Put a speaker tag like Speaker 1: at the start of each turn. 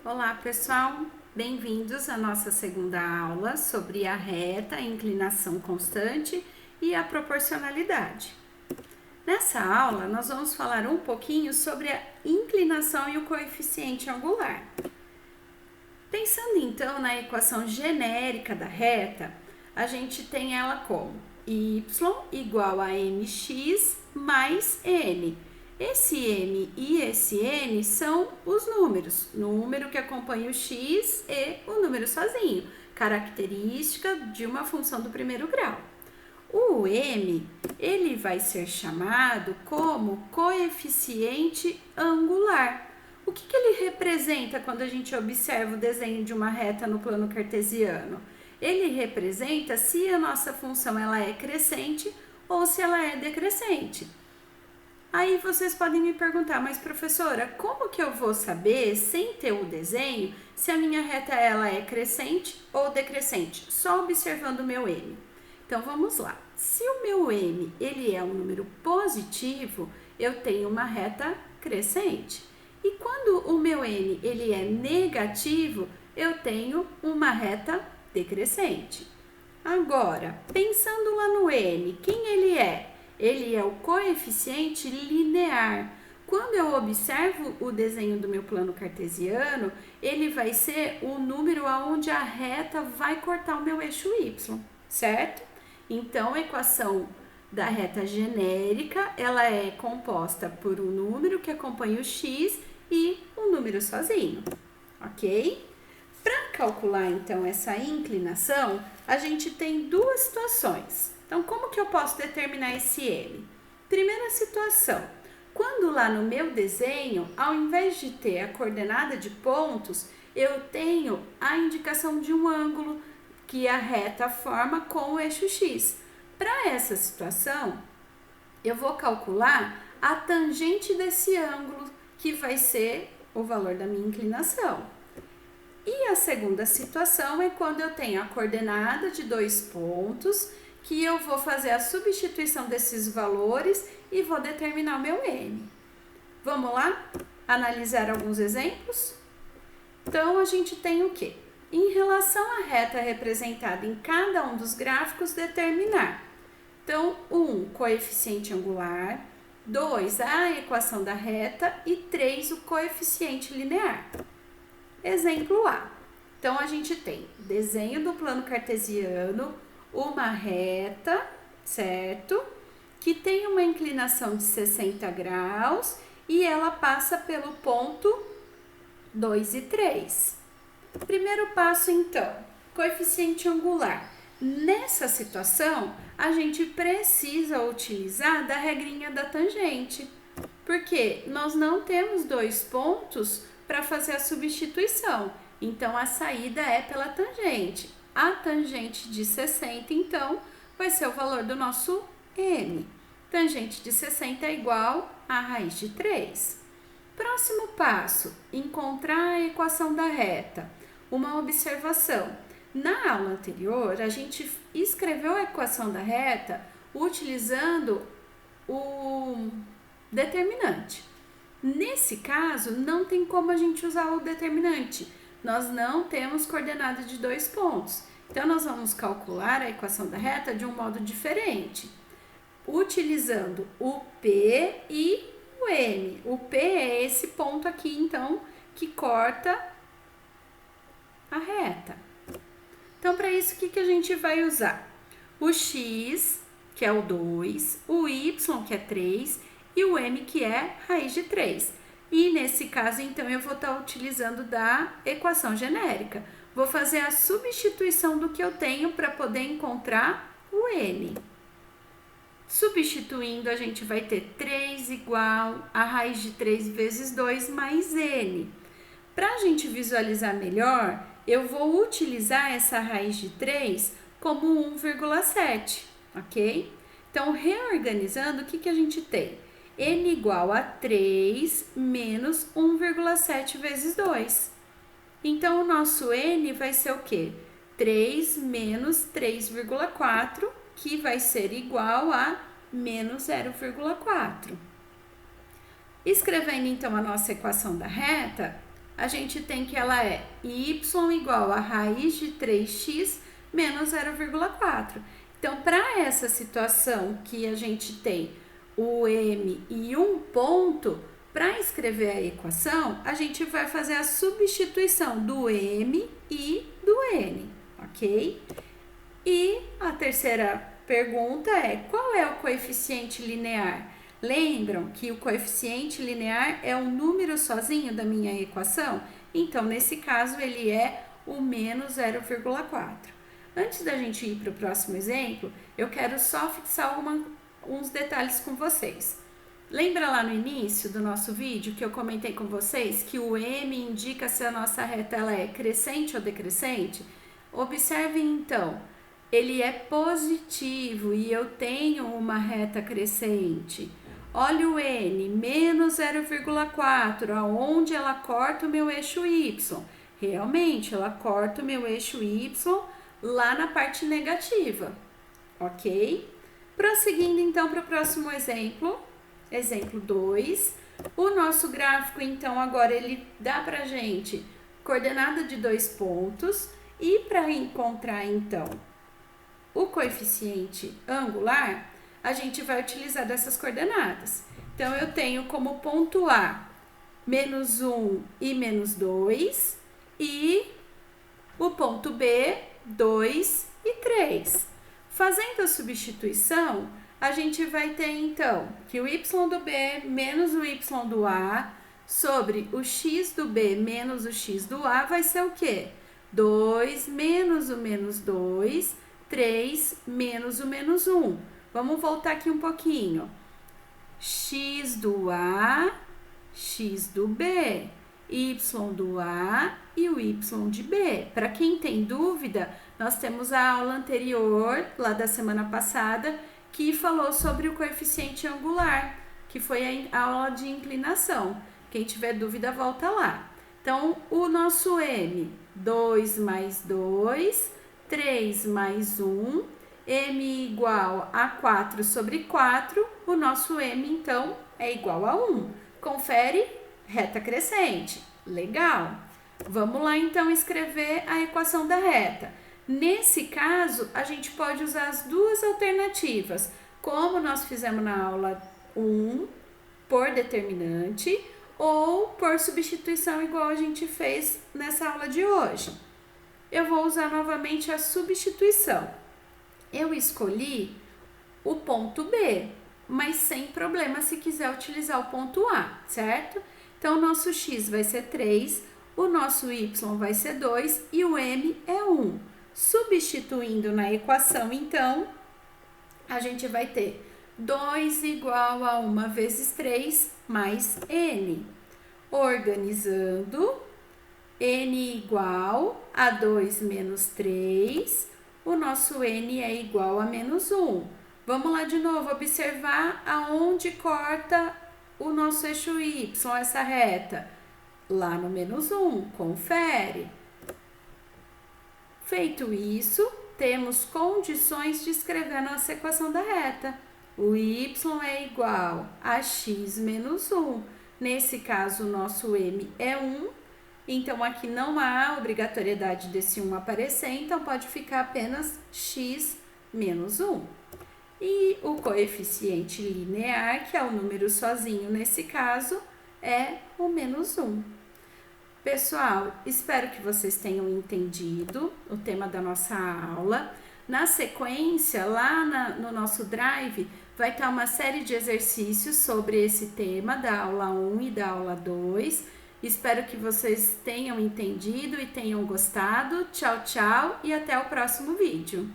Speaker 1: Olá pessoal, bem-vindos à nossa segunda aula sobre a reta, a inclinação constante e a proporcionalidade. Nessa aula nós vamos falar um pouquinho sobre a inclinação e o coeficiente angular. Pensando então na equação genérica da reta, a gente tem ela como y igual a mx mais n. Esse m e esse n são os números, número que acompanha o x e o número sozinho, característica de uma função do primeiro grau. O m, ele vai ser chamado como coeficiente angular. O que ele representa quando a gente observa o desenho de uma reta no plano cartesiano? Ele representa se a nossa função ela é crescente ou se ela é decrescente. Aí vocês podem me perguntar, mas professora, como que eu vou saber, sem ter o desenho, se a minha reta ela é crescente ou decrescente? Só observando o meu m. Então vamos lá. Se o meu m ele é um número positivo, eu tenho uma reta crescente. E quando o meu n ele é negativo, eu tenho uma reta decrescente. Agora, pensando lá no n, quem ele é? Ele é o coeficiente linear. Quando eu observo o desenho do meu plano cartesiano, ele vai ser o número aonde a reta vai cortar o meu eixo y, certo? Então, a equação da reta genérica, ela é composta por um número que acompanha o x e um número sozinho, ok? Para calcular, então, essa inclinação, a gente tem duas situações. Então, como que eu posso determinar esse m? Primeira situação, quando lá no meu desenho, ao invés de ter a coordenada de pontos, eu tenho a indicação de um ângulo que a reta forma com o eixo x. Para essa situação, eu vou calcular a tangente desse ângulo, que vai ser o valor da minha inclinação. E a segunda situação é quando eu tenho a coordenada de dois pontos, que eu vou fazer a substituição desses valores e vou determinar o meu m. Vamos lá analisar alguns exemplos? Então, a gente tem o quê? Em relação à reta representada em cada um dos gráficos, determinar. Então, 1, coeficiente angular, 2, a equação da reta e 3, o coeficiente linear. Exemplo A. Então, a gente tem desenho do plano cartesiano, uma reta, certo? Que tem uma inclinação de 60 graus e ela passa pelo ponto 2 e 3. Primeiro passo, então, coeficiente angular. Nessa situação, a gente precisa utilizar da regrinha da tangente, porque nós não temos dois pontos para fazer a substituição. Então, a saída é pela tangente. A tangente de 60, então, vai ser o valor do nosso m. Tangente de 60 é igual a raiz de 3. Próximo passo, encontrar a equação da reta. Uma observação. Na aula anterior, a gente escreveu a equação da reta utilizando o determinante. Nesse caso, não tem como a gente usar o determinante. Nós não temos coordenada de dois pontos. Então, nós vamos calcular a equação da reta de um modo diferente, utilizando o P e o M. O P é esse ponto aqui, então, que corta a reta. Então, para isso, o que a gente vai usar? O X, que é o 2, o Y, que é 3, e o M, que é raiz de 3. E nesse caso, então, eu vou estar utilizando da equação genérica. Vou fazer a substituição do que eu tenho para poder encontrar o n. Substituindo, a gente vai ter 3 igual a raiz de 3 vezes 2 mais n. Para a gente visualizar melhor, eu vou utilizar essa raiz de 3 como 1,7, ok? Então, reorganizando, o que a gente tem? N igual a 3 menos 1,7 vezes 2. Então, o nosso n vai ser o quê? 3 menos 3,4, que vai ser igual a menos 0,4. Escrevendo, então, a nossa equação da reta, a gente tem que ela é y igual a raiz de 3x menos 0,4. Então, para essa situação que a gente tem o m e um ponto, para escrever a equação, a gente vai fazer a substituição do m e do n, ok? E a terceira pergunta é: qual é o coeficiente linear? Lembram que o coeficiente linear é um número sozinho da minha equação? Então, nesse caso, ele é o menos 0,4. Antes da gente ir para o próximo exemplo, eu quero só fixar uns detalhes com vocês. Lembra lá no início do nosso vídeo que eu comentei com vocês que o m indica se a nossa reta ela é crescente ou decrescente? Observem então, ele é positivo e eu tenho uma reta crescente. Olha o n, menos 0,4, aonde ela corta o meu eixo y. Realmente, ela corta o meu eixo y lá na parte negativa, ok? Prosseguindo então para o próximo exemplo, exemplo 2. O nosso gráfico, então, agora ele dá pra gente coordenada de 2 pontos e para encontrar, então, o coeficiente angular, a gente vai utilizar dessas coordenadas. Então, eu tenho como ponto A, menos 1 e menos 2, e o ponto B, 2 e 3. Fazendo a substituição, a gente vai ter, então, que o y do B menos o y do A sobre o x do B menos o x do A vai ser o quê? 2 menos o menos 2, 3 menos o menos 1. Vamos voltar aqui um pouquinho. X do A, x do B, y do A e o y de B. Para quem tem dúvida, nós temos a aula anterior, lá da semana passada, que falou sobre o coeficiente angular, que foi a aula de inclinação. Quem tiver dúvida, volta lá. Então, o nosso m, 2 mais 2, 3 mais 1, m igual a 4 sobre 4, o nosso m, então, é igual a 1. Confere, reta crescente. Legal. Vamos lá, então, escrever a equação da reta. Nesse caso, a gente pode usar as duas alternativas, como nós fizemos na aula 1, por determinante, ou por substituição, igual a gente fez nessa aula de hoje. Eu vou usar novamente a substituição. Eu escolhi o ponto B, mas sem problema se quiser utilizar o ponto A, certo? Então, o nosso x vai ser 3, o nosso y vai ser 2 e o m é 1. Substituindo na equação, então, a gente vai ter 2 igual a 1 vezes 3 mais n. Organizando, n igual a 2 menos 3, o nosso n é igual a menos 1. Vamos lá de novo, observar aonde corta o nosso eixo y, essa reta. Lá no menos 1, confere. Feito isso, temos condições de escrever a nossa equação da reta. O y é igual a x menos 1. Nesse caso, o nosso m é 1. Então, aqui não há obrigatoriedade desse 1 aparecer, então pode ficar apenas x menos 1. E o coeficiente linear, que é o número sozinho nesse caso, é o menos 1. Pessoal, espero que vocês tenham entendido o tema da nossa aula. Na sequência, lá no nosso Drive, vai estar uma série de exercícios sobre esse tema da aula 1 e da aula 2. Espero que vocês tenham entendido e tenham gostado. Tchau, tchau e até o próximo vídeo.